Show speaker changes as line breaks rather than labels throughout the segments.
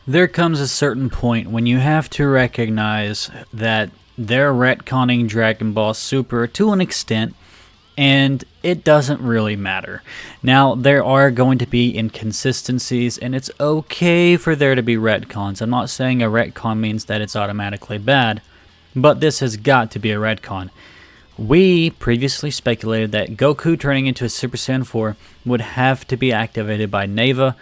There comes a certain point when you have to recognize that they're retconning Dragon Ball Super to an extent, and it doesn't really matter. Now, there are going to be inconsistencies, and it's okay for there to be retcons. I'm not saying a retcon means that it's automatically bad, but this has got to be a retcon. We previously speculated that Goku turning into a Super Saiyan 4 would have to be activated by Neva,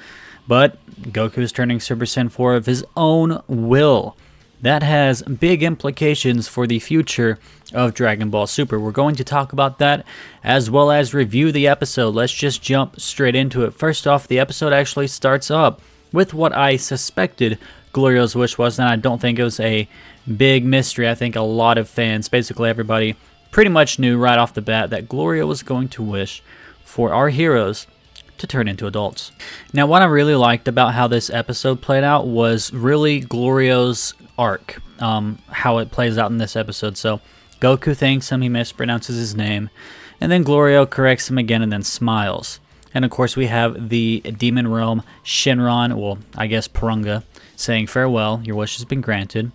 but Goku's turning Super Saiyan 4 of his own will. That has big implications for the future of Dragon Ball Super. We're going to talk about that as well as review the episode. Let's just jump straight into it. First off, the episode actually starts up with what I suspected Gloria's wish was, and I don't think it was a big mystery. I think a lot of fans, basically everybody, pretty much knew right off the bat that Gloria was going to wish for our heroes to turn into adults. Now, what I really liked about how this episode played out was really Gloria's arc, how it plays out in this episode. So Goku thanks him, he mispronounces his name, and then Gloria corrects him again and then smiles. And of course we have the Demon Realm Shenron, well, I guess Purunga, saying farewell, your wish has been granted.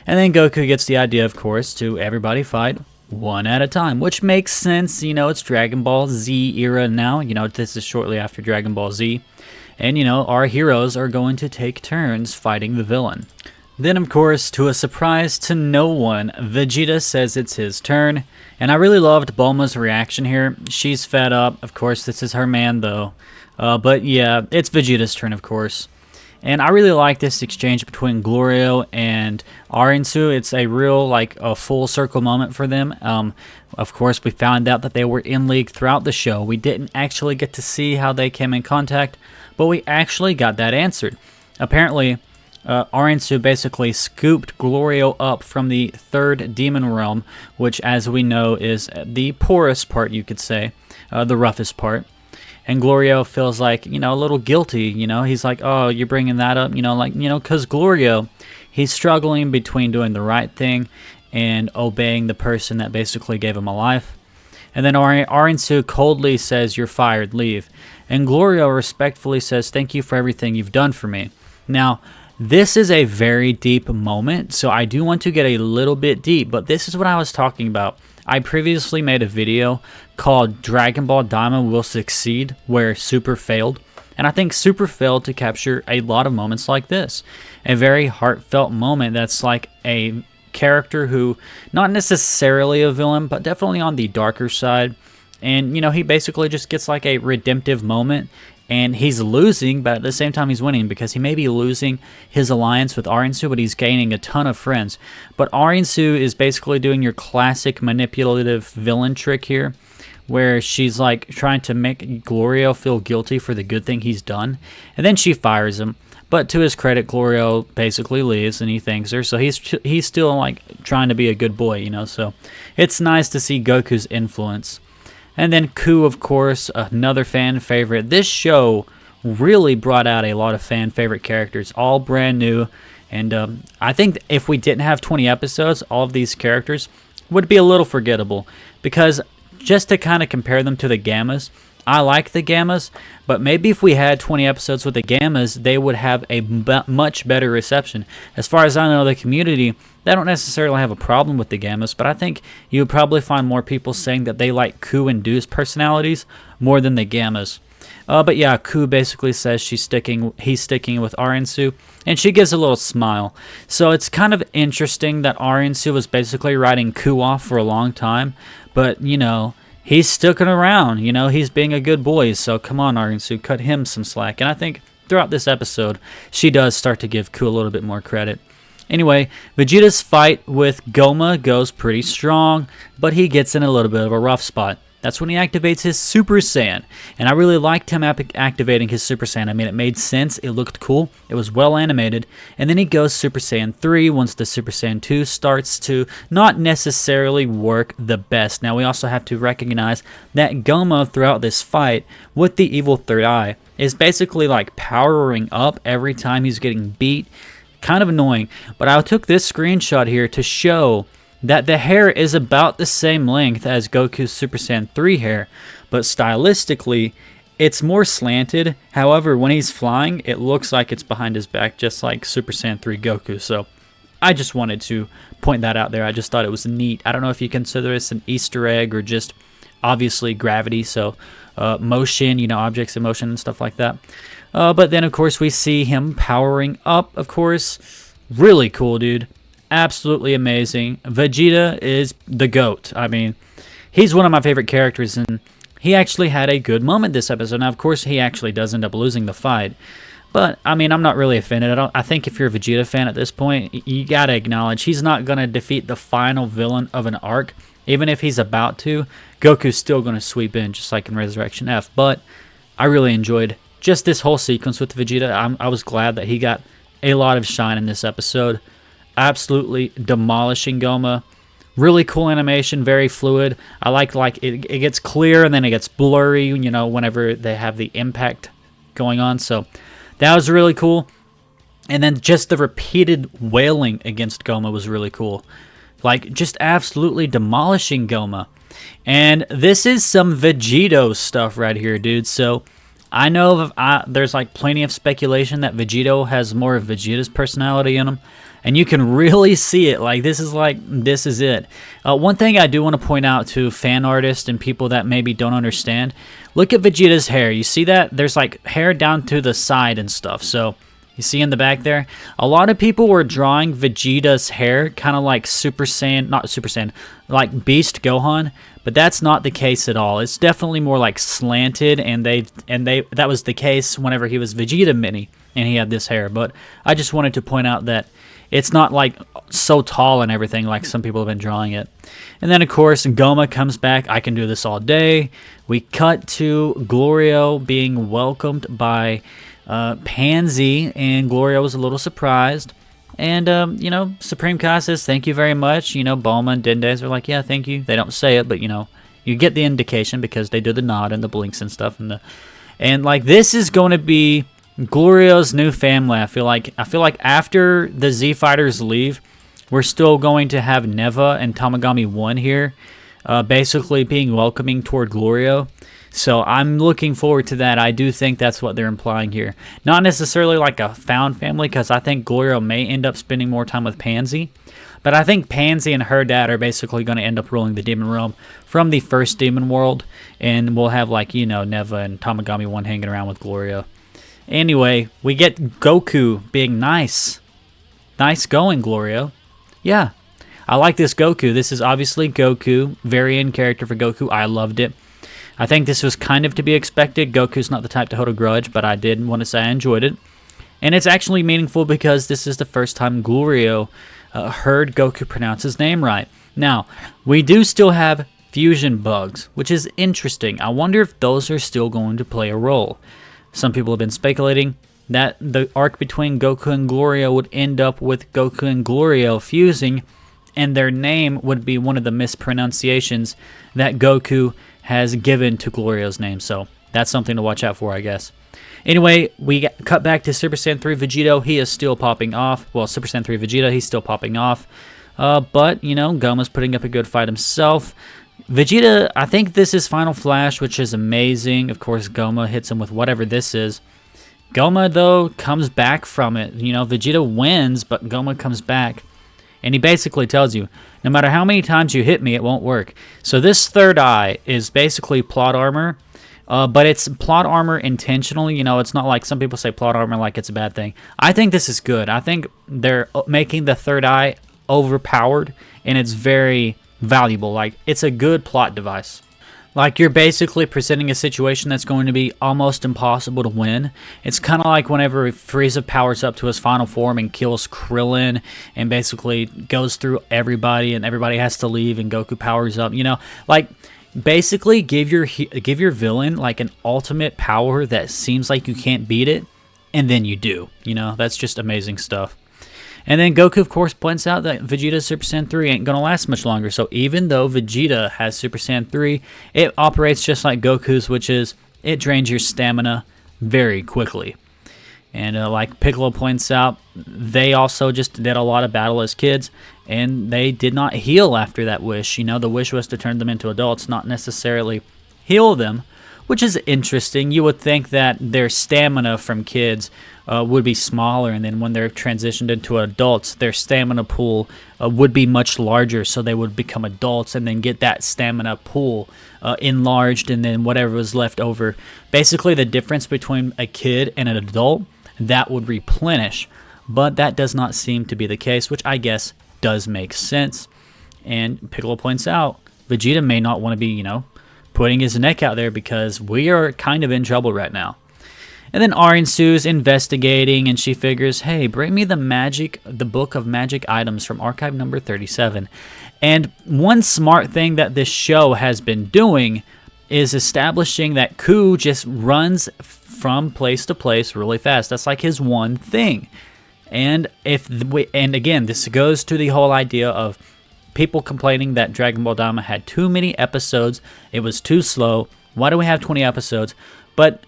And then Goku gets the idea, of course, to everybody fight one at a time, which makes sense. You know, it's Dragon Ball Z era now. You know, this is shortly after Dragon Ball Z. And, you know, our heroes are going to take turns fighting the villain. Then, of course, to a surprise to no one, Vegeta says it's his turn. And I really loved Bulma's reaction here. She's fed up. Of course, this is her man, though. But yeah, it's Vegeta's turn, of course. And I really like this exchange between Gloria and Arinsu. It's a real, like, a full circle moment for them. Of course, we found out that they were in league throughout the show. We didn't actually get to see how they came in contact, but we actually got that answered. Apparently, Arinsu basically scooped Gloria up from the third demon realm, which, as we know, is the poorest part, you could say, the roughest part. And Gloria feels like, you know, a little guilty, you know. He's like, oh, you're bringing that up, you know, like, you know, because Gloria, he's struggling between doing the right thing and obeying the person that basically gave him a life. And then Arinsu coldly says, you're fired, leave. And Gloria respectfully says, thank you for everything you've done for me. Now, this is a very deep moment, so I do want to get a little bit deep, but this is what I was talking about. I previously made a video called Dragon Ball Daima Will Succeed, where Super failed. And I think Super failed to capture a lot of moments like this. A very heartfelt moment that's like a character who, not necessarily a villain, but definitely on the darker side. And, you know, he basically just gets like a redemptive moment. And he's losing, but at the same time he's winning, because he may be losing his alliance with Arinsu, but he's gaining a ton of friends. But Arinsu is basically doing your classic manipulative villain trick here, where she's like trying to make Gloria feel guilty for the good thing he's done, and then she fires him. But to his credit, Gloria basically leaves and he thanks her, so he's still like trying to be a good boy, you know. So it's nice to see Goku's influence. And then Ku, of course, another fan favorite. This show really brought out a lot of fan favorite characters, all brand new. And I think if we didn't have 20 episodes, all of these characters would be a little forgettable. Because just to kind of compare them to the Gammas, I like the Gammas, but maybe if we had 20 episodes with the Gammas, they would have a much better reception. As far as I know, the community, they don't necessarily have a problem with the Gammas, but I think you would probably find more people saying that they like Ku and Du's personalities more than the Gammas. But yeah, Ku basically says he's sticking with Arinsu, and she gives a little smile. So it's kind of interesting that Arinsu was basically writing Ku off for a long time, but, you know, he's sticking around, you know, he's being a good boy, so come on, Arinsu, cut him some slack. And I think throughout this episode, she does start to give Ku a little bit more credit. Anyway, Vegeta's fight with Gomah goes pretty strong, but he gets in a little bit of a rough spot. That's when he activates his Super Saiyan, and I really liked him activating his Super Saiyan. I mean, it made sense, it looked cool, it was well animated, and then he goes Super Saiyan 3 once the Super Saiyan 2 starts to not necessarily work the best. Now, we also have to recognize that Gomah throughout this fight with the evil third eye is basically like powering up every time he's getting beat. Kind of annoying, but I took this screenshot here to show that the hair is about the same length as Goku's Super Saiyan 3 hair, but stylistically, it's more slanted. However, when he's flying, it looks like it's behind his back, just like Super Saiyan 3 Goku. So I just wanted to point that out there. I just thought it was neat. I don't know if you consider this an Easter egg or just obviously gravity, so motion, you know, objects in motion and stuff like that. But then, of course, we see him powering up, of course. Really cool, dude. Absolutely amazing. Vegeta is the GOAT. I mean, he's one of my favorite characters, and he actually had a good moment this episode. Now, of course, he actually does end up losing the fight. But, I mean, I'm not really offended. I think if you're a Vegeta fan at this point, you gotta acknowledge he's not going to defeat the final villain of an arc. Even if he's about to, Goku's still going to sweep in, just like in Resurrection F. But I really enjoyed just this whole sequence with Vegeta. I was glad that he got a lot of shine in this episode. Absolutely demolishing Gomah. Really cool animation, very fluid. I like it gets clear and then it gets blurry, you know, whenever they have the impact going on. So that was really cool. And then just the repeated wailing against Gomah was really cool. Like, just absolutely demolishing Gomah. And this is some Vegito stuff right here, dude. So I know there's like plenty of speculation that Vegito has more of Vegeta's personality in him. And you can really see it. Like, this is it. One thing I do want to point out to fan artists and people that maybe don't understand, look at Vegeta's hair. You see that? There's like hair down to the side and stuff. So you see in the back there? A lot of people were drawing Vegeta's hair kind of like Super Saiyan, not Super Saiyan, like Beast Gohan, but that's not the case at all. It's definitely more like slanted, and that was the case whenever he was Vegeta Mini and he had this hair. But I just wanted to point out that it's not like so tall and everything like some people have been drawing it. And then, of course, Gomah comes back. I can do this all day. We cut to Gloria being welcomed by Pansy, and Gloria was a little surprised. And, you know, Supreme Kai says, thank you very much. You know, Bulma and Dendes are like, yeah, thank you. They don't say it, but, you know, you get the indication because they do the nod and the blinks and stuff. And like, this is going to be Gloria's new family. I feel like after the Z Fighters leave, we're still going to have Neva and Tamagami 1 here, basically being welcoming toward Gloria. So I'm looking forward to that. I do think that's what they're implying here. Not necessarily like a found family, because I think Gloria may end up spending more time with Pansy. But I think Pansy and her dad are basically going to end up ruling the Demon Realm from the first Demon World. And we'll have, like, you know, Neva and Tamagami 1 hanging around with Gloria. Anyway, we get Goku being nice. Nice going, Gloria. Yeah, I like this Goku. This is obviously Goku. Very in character for Goku. I loved it. I think this was kind of to be expected. Goku's not the type to hold a grudge, but I did want to say I enjoyed it. And it's actually meaningful because this is the first time Gloria heard Goku pronounce his name right. Now, we do still have fusion bugs, which is interesting. I wonder if those are still going to play a role. Some people have been speculating that the arc between Goku and Gloria would end up with Goku and Gloria fusing, and their name would be one of the mispronunciations that Goku has given to Gloria's name. So that's something to watch out for, I guess. Anyway, we cut back to Super Saiyan 3 Vegeta. He is still popping off. Well, Super Saiyan 3 Vegeta, he's still popping off. But, you know, Gomah's putting up a good fight himself. Vegeta, I think this is Final Flash, which is amazing. Of course, Gomah hits him with whatever this is. Gomah, though, comes back from it. You know, Vegeta wins, but Gomah comes back. And he basically tells you, no matter how many times you hit me, it won't work. So this third eye is basically plot armor. But it's plot armor intentionally. You know, it's not like some people say plot armor like it's a bad thing. I think this is good. I think they're making the third eye overpowered, and it's very valuable. Like, it's a good plot device. Like, you're basically presenting a situation that's going to be almost impossible to win. It's kind of like whenever Frieza powers up to his final form and kills Krillin and basically goes through everybody and everybody has to leave and Goku powers up, you know? Like, basically give your villain like an ultimate power that seems like you can't beat it, and then you do. You know, that's just amazing stuff. And then Goku, of course, points out that Vegeta's Super Saiyan 3 ain't going to last much longer. So even though Vegeta has Super Saiyan 3, it operates just like Goku's, which is it drains your stamina very quickly. And like Piccolo points out, they also just did a lot of battle as kids, and they did not heal after that wish. You know, the wish was to turn them into adults, not necessarily heal them, which is interesting. You would think that their stamina from kids would be smaller, and then when they're transitioned into adults, their stamina pool would be much larger, so they would become adults and then get that stamina pool enlarged, and then whatever was left over, basically the difference between a kid and an adult, that would replenish. But that does not seem to be the case, which I guess does make sense. And Piccolo points out Vegeta may not want to be, putting his neck out there because we are kind of in trouble right now. And then Arinsu's investigating, and she figures, hey, bring me the book of magic items from archive number 37. And one smart thing that this show has been doing is establishing that Ku just runs from place to place really fast. That's like his one thing. And again, this goes to the whole idea of people complaining that Dragon Ball Daima had too many episodes. It was too slow. Why do we have 20 episodes? But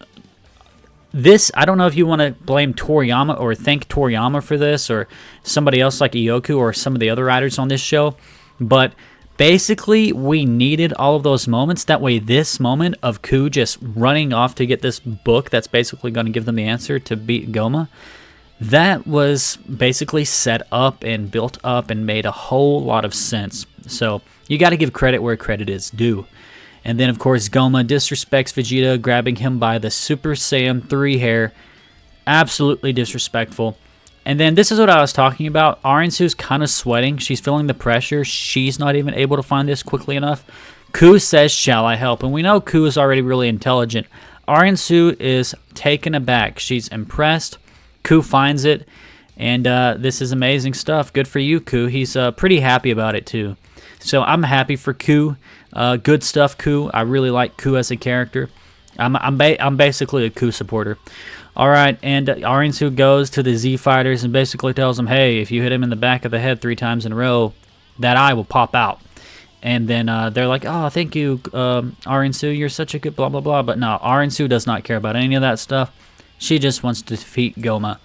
this, I don't know if you want to blame Toriyama or thank Toriyama for this, or somebody else like Ioku or some of the other writers on this show, but basically we needed all of those moments. That way this moment of Ku just running off to get this book that's basically going to give them the answer to beat Gomah, that was basically set up and built up and made a whole lot of sense. So you got to give credit where credit is due. And then, of course, Gomah disrespects Vegeta, grabbing him by the Super Saiyan 3 hair. Absolutely disrespectful. And then this is what I was talking about. Arinsu's kind of sweating. She's feeling the pressure. She's not even able to find this quickly enough. Ku says, shall I help? And we know Ku is already really intelligent. Arinsu is taken aback. She's impressed. Ku finds it. And this is amazing stuff. Good for you, Ku. He's pretty happy about it, too. So I'm happy for Ku. Good stuff, Ku. I really like Ku as a character. I'm basically a Ku supporter. All right, and Arinsu goes to the Z Fighters and basically tells them, hey, if you hit him in the back of the head 3 times in a row, that eye will pop out. And then they're like, oh, thank you, Arinsu. You're such a good blah, blah, blah. But no, Arinsu does not care about any of that stuff. She just wants to defeat Gomah,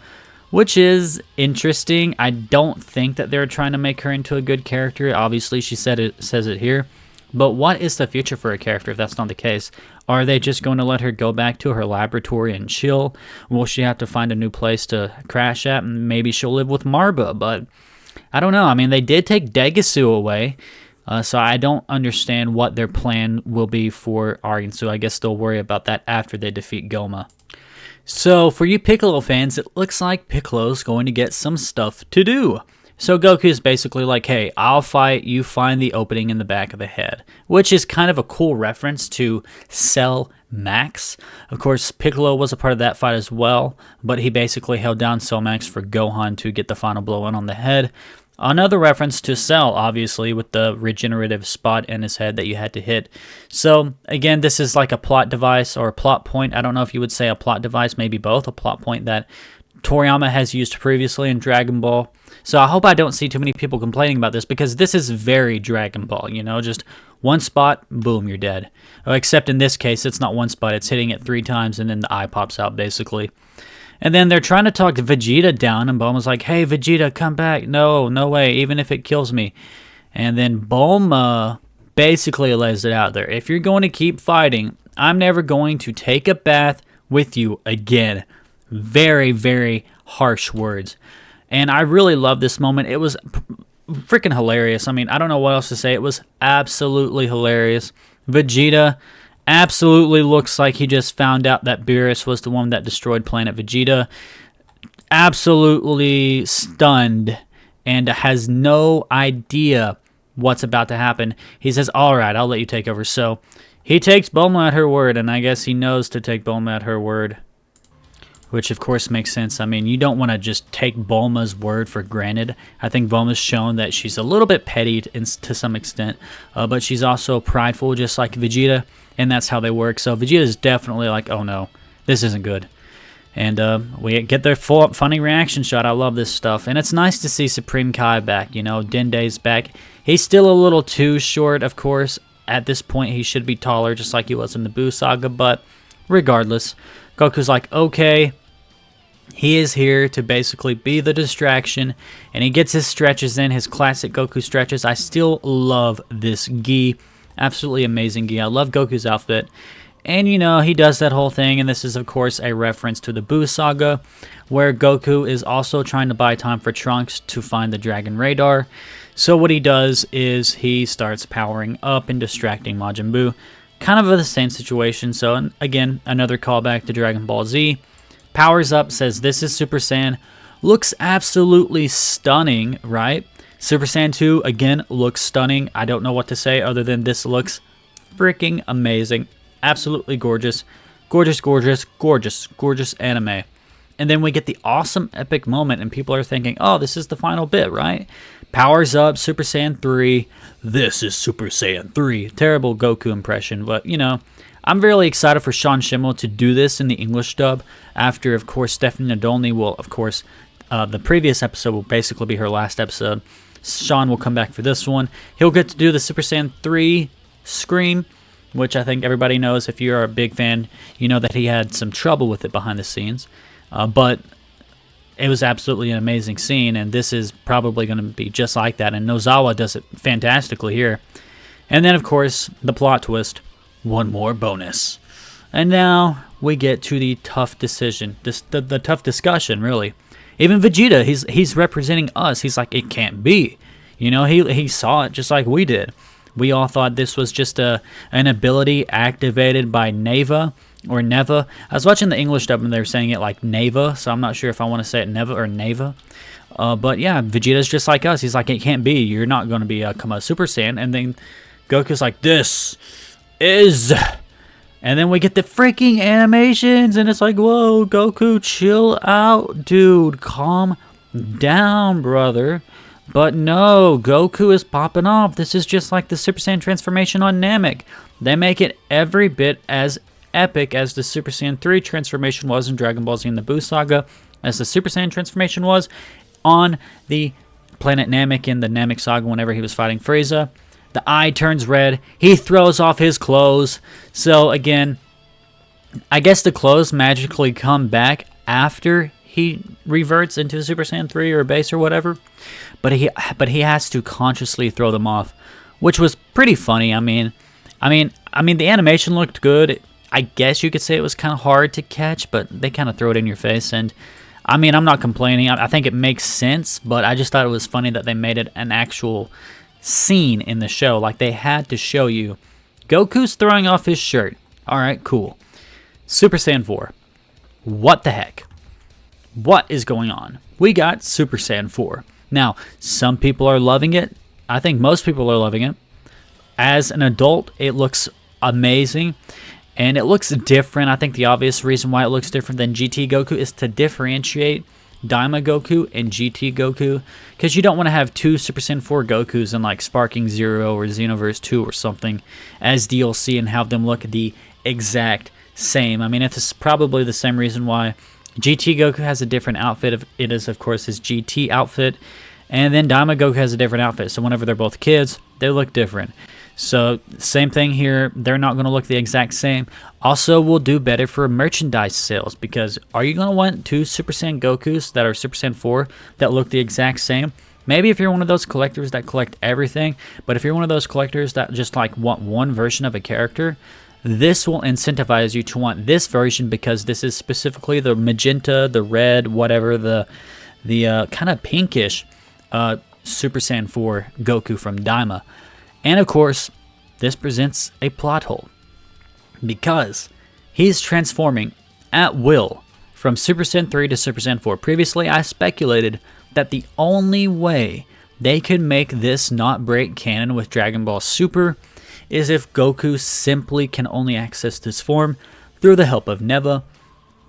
which is interesting. I don't think that they're trying to make her into a good character. Obviously, she says it here. But what is the future for a character if that's not the case? Are they just going to let her go back to her laboratory and chill? Will she have to find a new place to crash at? And maybe she'll live with Marba, but I don't know. I mean, they did take Degasu away, so I don't understand what their plan will be for Arinsu. I guess they'll worry about that after they defeat Gomah. So for you Piccolo fans, it looks like Piccolo's going to get some stuff to do. So Goku is basically like, hey, I'll fight, you find the opening in the back of the head, which is kind of a cool reference to Cell Max. Of course, Piccolo was a part of that fight as well, but he basically held down Cell Max for Gohan to get the final blow in on the head. Another reference to Cell, obviously, with the regenerative spot in his head that you had to hit. So, again, this is like a plot device or a plot point. I don't know if you would say a plot device, maybe both. A plot point that Toriyama has used previously in Dragon Ball. So I hope I don't see too many people complaining about this, because this is very Dragon Ball, just one spot, boom, you're dead. Except in this case, it's not one spot, it's hitting it 3 times and then the eye pops out, basically. And then they're trying to talk Vegeta down, and Bulma's like, hey, Vegeta, come back. No way, even if it kills me. And then Bulma basically lays it out there. If you're going to keep fighting, I'm never going to take a bath with you again. Very, very harsh words. And I really love this moment. It was freaking hilarious. I mean, I don't know what else to say. It was absolutely hilarious. Vegeta absolutely looks like he just found out that Beerus was the one that destroyed Planet Vegeta. Absolutely stunned and has no idea what's about to happen. He says, all right, I'll let you take over. So he takes Bulma at her word, and I guess he knows to take Bulma at her word. Which, of course, makes sense. I mean, you don't want to just take Bulma's word for granted. I think Bulma's shown that she's a little bit petty to some extent, but she's also prideful, just like Vegeta, and that's how they work. So Vegeta is definitely like, oh no, this isn't good. And we get their full funny reaction shot. I love this stuff. And it's nice to see Supreme Kai back, Dende's back. He's still a little too short, of course. At this point, he should be taller, just like he was in the Buu Saga, but regardless, Goku's like, okay. He is here to basically be the distraction, and he gets his stretches in, his classic Goku stretches. I still love this gi. Absolutely amazing gi. I love Goku's outfit. And, you know, he does that whole thing, and this is, of course, a reference to the Buu Saga, where Goku is also trying to buy time for Trunks to find the Dragon Radar. So what he does is he starts powering up and distracting Majin Buu. Kind of the same situation, so again, another callback to Dragon Ball Z. Powers up, says this is Super Saiyan. Looks absolutely stunning, right? Super Saiyan 2, again, looks stunning. I don't know what to say other than this looks freaking amazing. Absolutely gorgeous. Gorgeous, gorgeous, gorgeous, gorgeous anime. And then we get the awesome epic moment, and people are thinking, oh, this is the final bit, right? Powers up, Super Saiyan 3. This is Super Saiyan 3. Terrible Goku impression, but, you know, I'm really excited for Sean Schemmel to do this in the English dub. After, of course, Stephanie Nadolny will, of course, the previous episode will basically be her last episode. Sean will come back for this one. He'll get to do the Super Saiyan 3 Scream, which I think everybody knows. If you're a big fan, you know that he had some trouble with it behind the scenes. But it was absolutely an amazing scene, and this is probably going to be just like that. And Nozawa does it fantastically here. And then, of course, the plot twist. One more bonus. And now we get to the tough decision, the tough discussion, really. Even Vegeta, he's representing us. He's like, it can't be. You know, he saw it just like we did. We all thought this was just an ability activated by Neva or Neva. I was watching the English dub and they were saying it like Neva, so I'm not sure if I want to say it Neva or Neva. But yeah, Vegeta's just like us. He's like, it can't be. You're not going to become a Super Saiyan. And then Goku's like, this is... And then we get the freaking animations, and it's like, whoa, Goku, chill out, dude. Calm down, brother. But no, Goku is popping off. This is just like the Super Saiyan transformation on Namek. They make it every bit as epic as the Super Saiyan 3 transformation was in Dragon Ball Z and the Buu Saga, as the Super Saiyan transformation was on the planet Namek in the Namek Saga whenever he was fighting Frieza. The eye turns red. He throws off his clothes. So again, I guess the clothes magically come back after he reverts into Super Saiyan 3 or base or whatever. But he has to consciously throw them off, which was pretty funny. I mean, the animation looked good. I guess you could say it was kind of hard to catch, but they kind of throw it in your face. And I mean, I'm not complaining. I think it makes sense, but I just thought it was funny that they made it an actual scene in the show. Like, they had to show you Goku's throwing off his shirt. Alright, cool. Super Saiyan 4. What the heck? What is going on? We got Super Saiyan 4. Now, some people are loving it. I think most people are loving it. As an adult, it looks amazing. And it looks different. I think the obvious reason why it looks different than GT Goku is to differentiate Daima Goku and GT Goku, because you don't want to have two Super Saiyan 4 Gokus in like Sparking Zero or Xenoverse 2 or something as DLC and have them look the exact same. I mean, it's probably the same reason why GT Goku has a different outfit. It is, of course, his GT outfit, and then Daima Goku has a different outfit. So whenever they're both kids, they look different. So same thing here. They're not going to look the exact same. Also, will do better for merchandise sales, because are you going to want two Super Saiyan Gokus that are Super Saiyan 4 that look the exact same? Maybe if you're one of those collectors that collect everything, but if you're one of those collectors that just like want one version of a character, this will incentivize you to want this version, because this is specifically the magenta, the red, whatever, the kind of pinkish Super Saiyan 4 Goku from Daima. And of course, this presents a plot hole, because he's transforming at will from Super Saiyan 3 to Super Saiyan 4. Previously, I speculated that the only way they could make this not break canon with Dragon Ball Super is if Goku simply can only access this form through the help of Neva.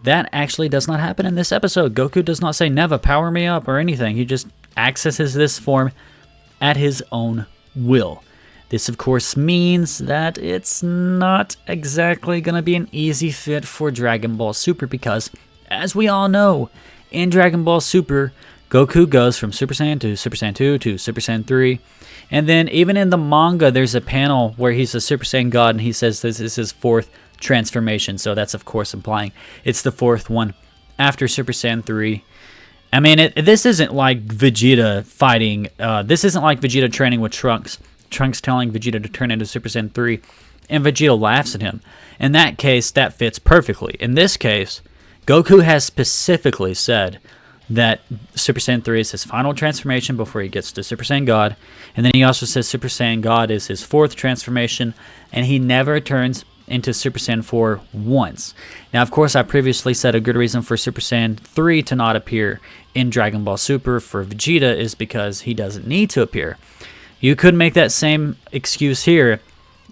That actually does not happen in this episode. Goku does not say, Neva, power me up or anything. He just accesses this form at his own will. This, of course, means that it's not exactly going to be an easy fit for Dragon Ball Super, because, as we all know, in Dragon Ball Super, Goku goes from Super Saiyan to Super Saiyan 2 to Super Saiyan 3. And then even in the manga, there's a panel where he's a Super Saiyan God, and he says this is his fourth transformation. So that's, of course, implying it's the fourth one after Super Saiyan 3. I mean, this isn't like Vegeta fighting. This isn't like Vegeta training with Trunks. Trunks telling Vegeta to turn into Super Saiyan 3. and Vegeta laughs at him. In that case, that fits perfectly. In this case, Goku has specifically said that Super Saiyan 3 is his final transformation before he gets to Super Saiyan God, and then he also says Super Saiyan God is his 4th transformation, and he never turns into Super Saiyan 4 once. Now, of course, I previously said a good reason for Super Saiyan 3 to not appear in Dragon Ball Super for Vegeta is because he doesn't need to appear. You could make that same excuse here,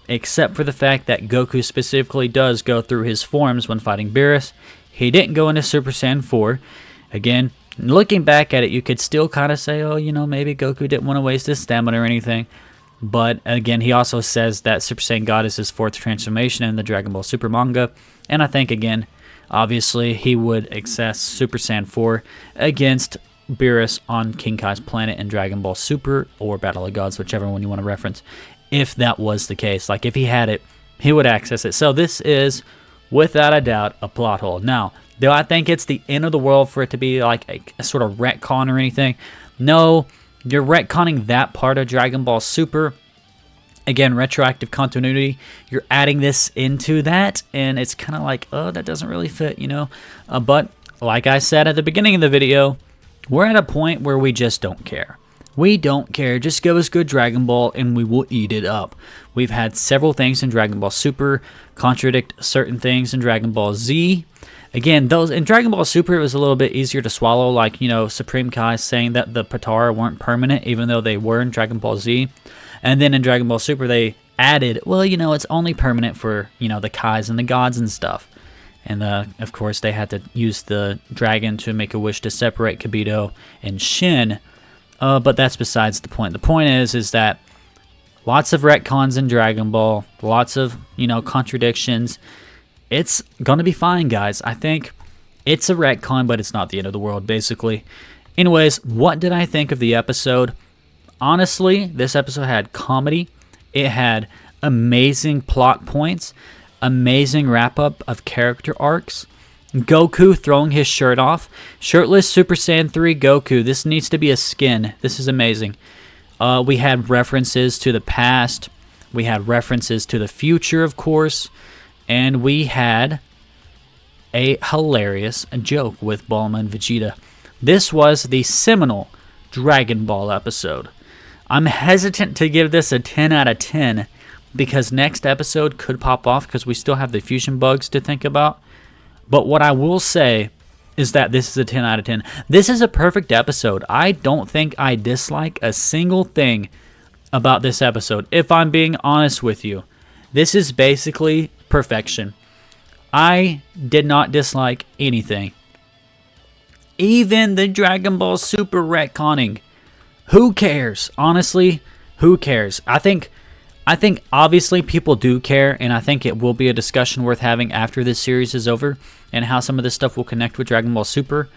except for the fact that Goku specifically does go through his forms when fighting Beerus. He didn't go into Super Saiyan 4. Again, looking back at it, you could still kind of say, oh, maybe Goku didn't want to waste his stamina or anything. But again, he also says that Super Saiyan God is his 4th transformation in the Dragon Ball Super manga. And I think, again, obviously he would access Super Saiyan 4 against Beerus on King Kai's planet in Dragon Ball Super or Battle of Gods, whichever one you want to reference. If that was the case, like if he had it, he would access it. So this is, without a doubt, a plot hole. Now, do I think it's the end of the world for it to be like a sort of retcon or anything? No, you're retconning that part of Dragon Ball Super. Again, retroactive continuity. You're adding this into that, and it's kind of like, oh, that doesn't really fit, But like I said at the beginning of the video, we're at a point where we just don't care. We don't care. Just give us good Dragon Ball and we will eat it up. We've had several things in Dragon Ball Super contradict certain things in Dragon Ball Z. Again, those in Dragon Ball Super, it was a little bit easier to swallow, like, Supreme Kai saying that the Potara weren't permanent, even though they were in Dragon Ball Z. And then in Dragon Ball Super, they added, well, it's only permanent for, the Kais and the gods and stuff. And, of course, they had to use the dragon to make a wish to separate Kibito and Shin. But that's besides the point. The point is that lots of retcons in Dragon Ball, lots of, contradictions. It's going to be fine, guys. I think it's a retcon, but it's not the end of the world, basically. Anyways, what did I think of the episode? Honestly, this episode had comedy. It had amazing plot points, amazing wrap-up of character arcs. Goku throwing his shirt off. Shirtless Super Saiyan 3 Goku. This needs to be a skin. This is amazing. We had references to the past. We had references to the future, of course. And we had a hilarious joke with Bulma and Vegeta. This was the seminal Dragon Ball episode. I'm hesitant to give this a 10 out of 10 because next episode could pop off because we still have the fusion bugs to think about. But what I will say is that this is a 10 out of 10. This is a perfect episode. I don't think I dislike a single thing about this episode, if I'm being honest with you. This is basically perfection. I did not dislike anything. Even the Dragon Ball Super retconning. Who cares? Honestly, who cares? I think obviously people do care, and I think it will be a discussion worth having after this series is over and how some of this stuff will connect with Dragon Ball Super.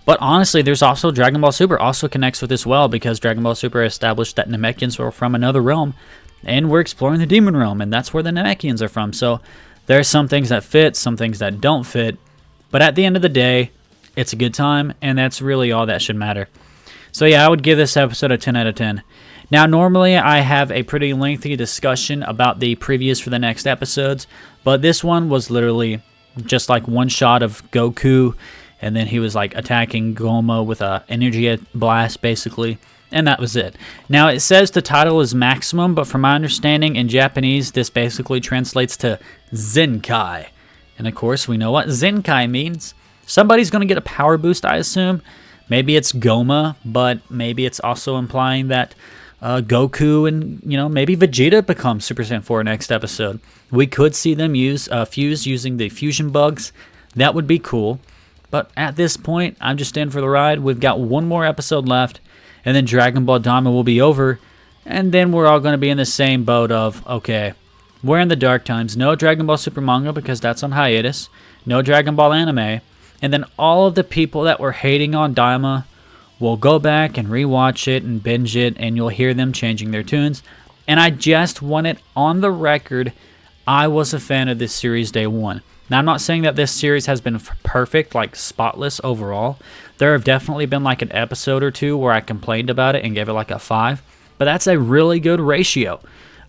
But honestly, there's also Dragon Ball Super also connects with this well because Dragon Ball Super established that Namekians were from another realm, and we're exploring the Demon Realm, and that's where the Namekians are from. So there's some things that fit, some things that don't fit, but at the end of the day, it's a good time, and that's really all that should matter. So yeah, I would give this episode a 10 out of 10. Now, normally I have a pretty lengthy discussion about the previews for the next episodes, but this one was literally just like one shot of Goku, and then he was like attacking Gomah with a energy blast, basically, and that was it. Now, it says the title is Maximum, but from my understanding in Japanese, this basically translates to Zenkai. And of course, we know what Zenkai means. Somebody's going to get a power boost, I assume. Maybe it's Gomah, but maybe it's also implying that Goku and, maybe Vegeta becomes Super Saiyan 4 next episode. We could see them fuse using the fusion bugs. That would be cool. But at this point, I'm just in for the ride. We've got one more episode left, and then Dragon Ball Daima will be over. And then we're all going to be in the same boat of, okay, we're in the dark times. No Dragon Ball Super manga because that's on hiatus. No Dragon Ball anime. And then all of the people that were hating on Daima will go back and rewatch it and binge it, and you'll hear them changing their tunes. And I just want it on the record, I was a fan of this series day one. Now, I'm not saying that this series has been perfect, like spotless overall. There have definitely been like an episode or two where I complained about it and gave it like a 5. But that's a really good ratio.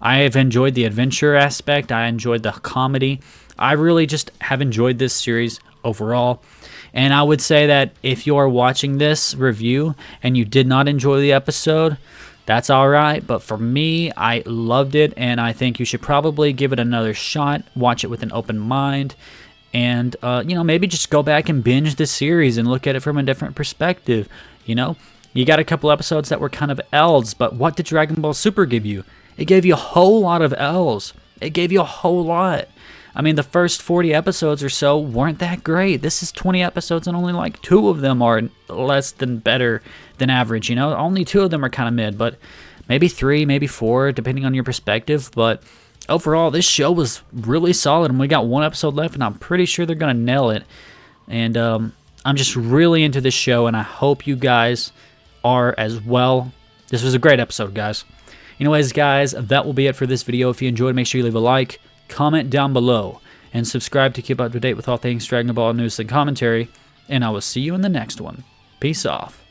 I have enjoyed the adventure aspect. I enjoyed the comedy. I really just have enjoyed this series overall. And I would say that if you are watching this review and you did not enjoy the episode, that's alright. But for me, I loved it, and I think you should probably give it another shot. Watch it with an open mind. And, maybe just go back and binge the series and look at it from a different perspective. You got a couple episodes that were kind of L's, but what did Dragon Ball Super give you? It gave you a whole lot of L's. It gave you a whole lot. I mean, the first 40 episodes or so weren't that great. This is 20 episodes, and only like 2 of them are less than better than average. Only 2 of them are kind of mid, but maybe 3, maybe 4, depending on your perspective. But overall, this show was really solid, and we got 1 episode left, and I'm pretty sure they're going to nail it. And I'm just really into this show, and I hope you guys are as well. This was a great episode, guys. Anyways, guys, that will be it for this video. If you enjoyed, make sure you leave a like, comment down below, and subscribe to keep up to date with all things Dragon Ball news and commentary. And I will see you in the next one. Peace off.